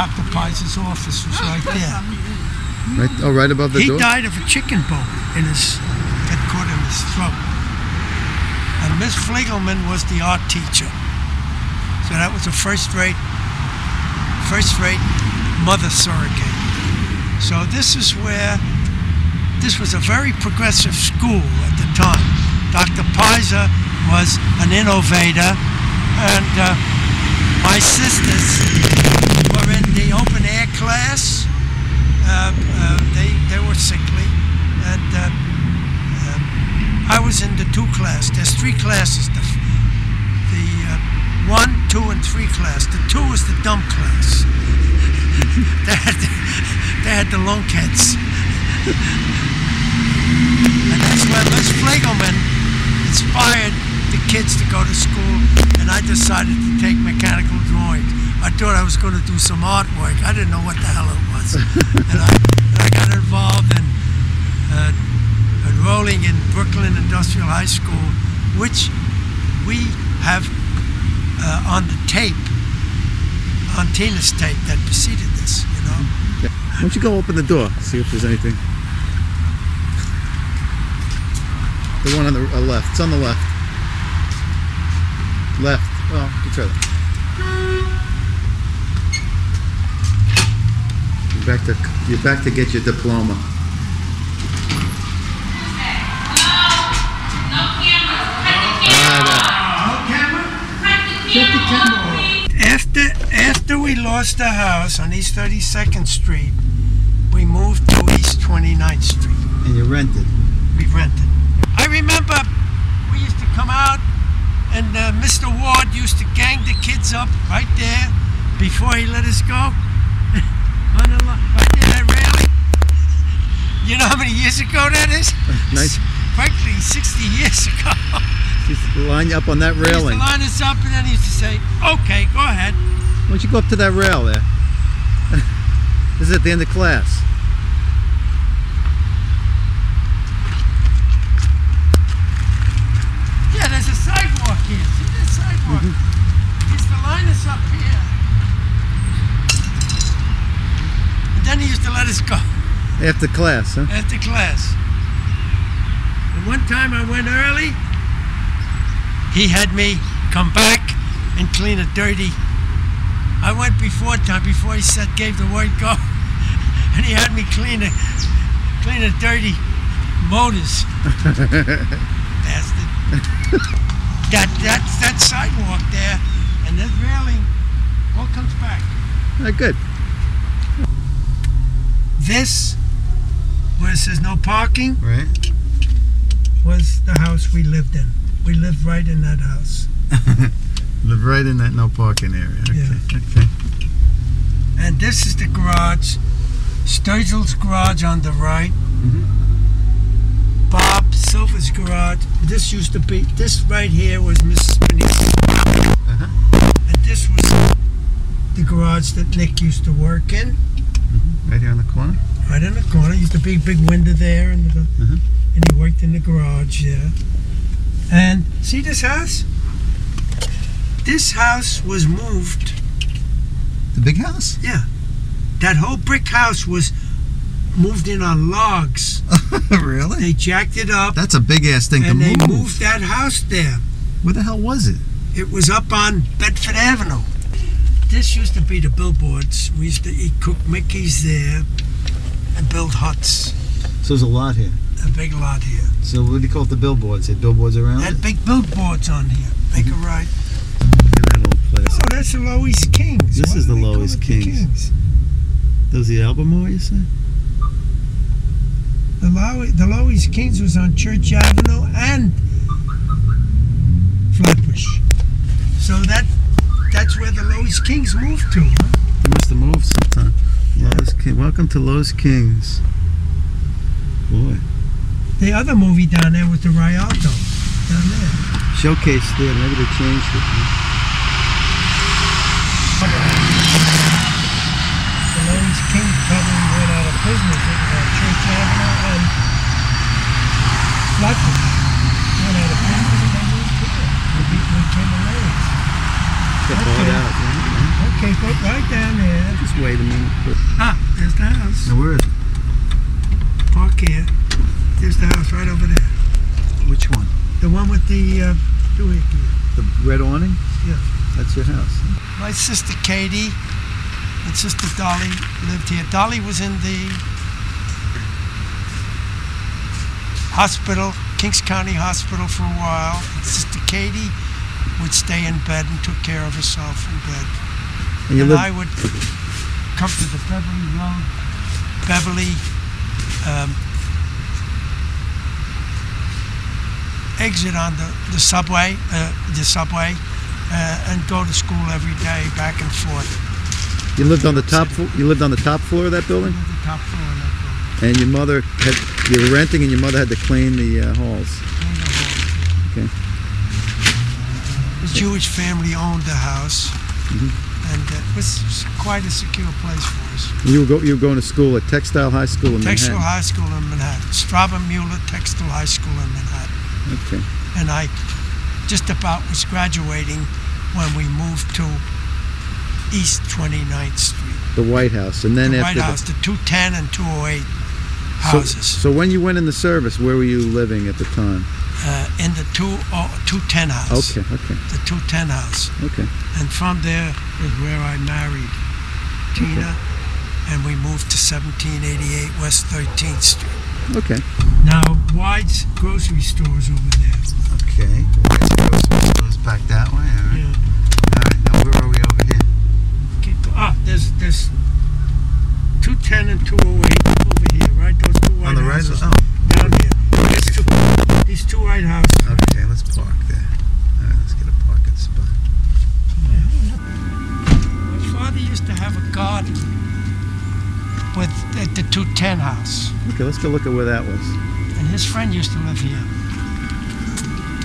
Dr. Pize's office was right there. Right, oh, right above the door? He died of a chicken bone in his, got caught in his throat. And Miss Flegelman was the art teacher. So that was a first-rate mother surrogate. So this was a very progressive school at the time. Dr. Pize was an innovator, and my sisters were in the open air class. They were sickly, and I was in the 2 class. There's 3 classes. The 1, 2, and 3 class. The 2 is the dumb class. they had the lunkheads. And that's where Miss Flegelman inspired the kids to go to school, and I decided to take mechanical drawing. I thought I was going to do some artwork. I didn't know what the hell it was. And I got involved in enrolling in Brooklyn Industrial High School, which we have on the tape, on Tina's tape that preceded this, you know. Yeah. Why don't you go open the door, see if there's anything. The one on the left. It's on the left. Left. Oh, you try that. You're back to get your diploma. After we lost the house on East 32nd Street, we moved to East 29th Street. And you rented? We rented. I remember we used to come out, and Mr. Ward used to gang the kids up right there before he let us go. On the right there, that railing. You know how many years ago that is? Nice. Practically 60 years ago. He used to line you up on that railing. He used to line us up, and then he used to say, "Okay, go ahead." Why don't you go up to that rail there? This is at the end of class. Yeah, there's a sidewalk here. See this sidewalk? He used to line us up here. And then he used to let us go. After class, huh? After class. And one time I went early. He had me come back and clean a dirty. I went before time, before he said, gave the word go. And he had me clean a dirty motors. Bastard. That's that sidewalk there, and that railing all comes back. Good. This, where it says no parking, Right. was the house we lived in. We lived right in that house. Live right in that no parking area. Okay. Yeah. Okay. And this is the garage. Sturgill's garage on the right. Bob Silver's garage. This used to be, this right here was Mrs. Spinney's. And this was the garage that Nick used to work in. Right here on the corner? Right in the corner. Used to be a big window there, and he worked in the garage, yeah. And see this house? This house was moved. The big house? Yeah. That whole brick house was moved in on logs. Really? They jacked it up. That's a big ass thing to move. And they moved that house there. Where the hell was it? It was up on Bedford Avenue. This used to be the billboards. We used to eat cooked Mickeys there and build huts. So there's a lot here. A big lot here. So what do you call it, the billboards? They had billboards around Had it? big billboards on here. Make a right. Look at that little place. Oh, that's the Lois Kings. This Why is do the they call Lois it the Kings. Those the Albemarle, you say? The Lois Kings was on Church Avenue and Flatbush. So that's where the Lois Kings moved to, huh? They must have moved sometime. Lois King. Welcome to Lois Kings. Boy. The other movie down there was the Rialto. Down there. Showcase Theater. Maybe they changed it. The Lois Kings probably went out of business at Church Avenue and Flatbush. Went out of business and they moved here. We became the Lois. Got bought out. Yeah. Okay. Okay, put right down there. Just wait a minute. Ah, there's the house. Now, where is it? Park here. There's the house right over there. Which one? The one with the doohickey. The red awning? Yeah. That's your house. My sister Katie and sister Dolly lived here. Dolly was in the hospital, Kings County Hospital, for a while. Sister Katie would stay in bed and took care of herself in bed. And I would come to the Beverly Road, Beverly exit on the subway, and go to school every day, back and forth. You lived on the top. You lived on the top floor of that building. I lived on the top floor of that building. And your mother had. You were renting, and your mother had to clean the halls. Clean the halls. Okay. The Jewish family owned the house, and it was quite a secure place for us. You were going to school at Textile High School in Textile Manhattan. High School in Manhattan. Strauber Mueller Textile High School in Manhattan. Okay. And I just about was graduating when we moved to East 29th Street. The White House, and then The after White House, the 210 and 208 houses. So when you went in the service, where were you living at the time? In the 210 house. Okay. Okay. The 210 house. Okay. And from there is where I married Tina, and we moved to 1788 West 13th Street. Okay. Now, White's grocery store's over there. Okay. Goes back that way. All right. Yeah. All right. Now where are we over here? There's 210 and 208 over here, right? Those two white On the right. houses. Oh. Down here. These two white houses. Okay. Let's park there. All right. Let's get a parking spot. My father used to have a garden at the 210 house. Okay. Let's go look at where that was. And his friend used to live here.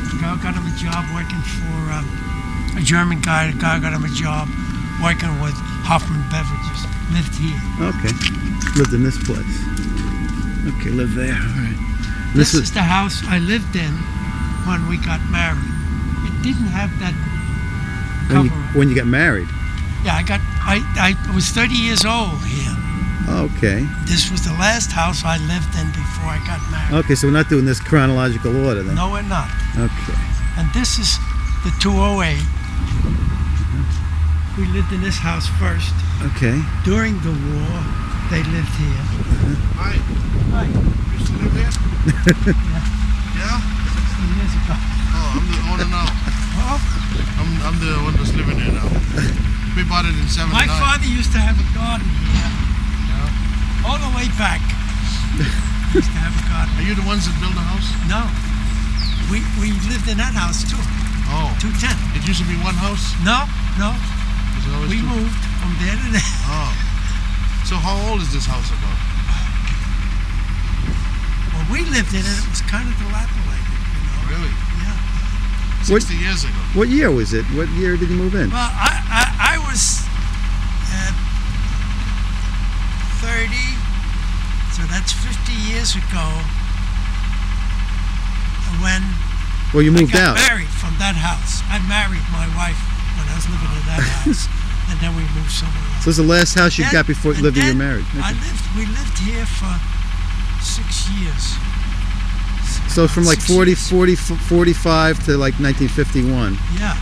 The guy got him a job working for a German guy. The guy got him a job working with Hoffman Beverages. Lived here. Okay. Lived in this place. Okay. Lived there. All right. This is the house I lived in when we got married. It didn't have that cover. When you got married. Yeah, I was 30 years old here. Okay. This was the last house I lived in before I got married. Okay, so we're not doing this chronological order then. No, we're not. Okay. And this is the 208. We lived in this house first. Okay. During the war, they lived here. Hi. Hi. You used to live here? Yeah. Yeah? 16 years ago. Oh, I'm the owner now. Well, I'm the one that's living here now. We bought it in '79. my father used to have a garden here. Yeah. All the way back. He used to have a garden. Are you the ones that built the house? No. We lived in that house too. Oh. 210. It used to be one house? No. Is it always We two? moved from there to there. Oh. So how old is this house about? When we lived in it, it was kind of dilapidated, Really? Yeah. 60 years ago. What year was it? What year did you move in? Well, I was 30, so that's 50 years ago when Well, you I moved got out. married from that house. I married my wife when I was living in that house, and then we moved somewhere else. So this is the last house you Then- got before and living you then married. Okay. We lived here for 6 years. So from like 6 40, years. 45 to like 1951. Yeah.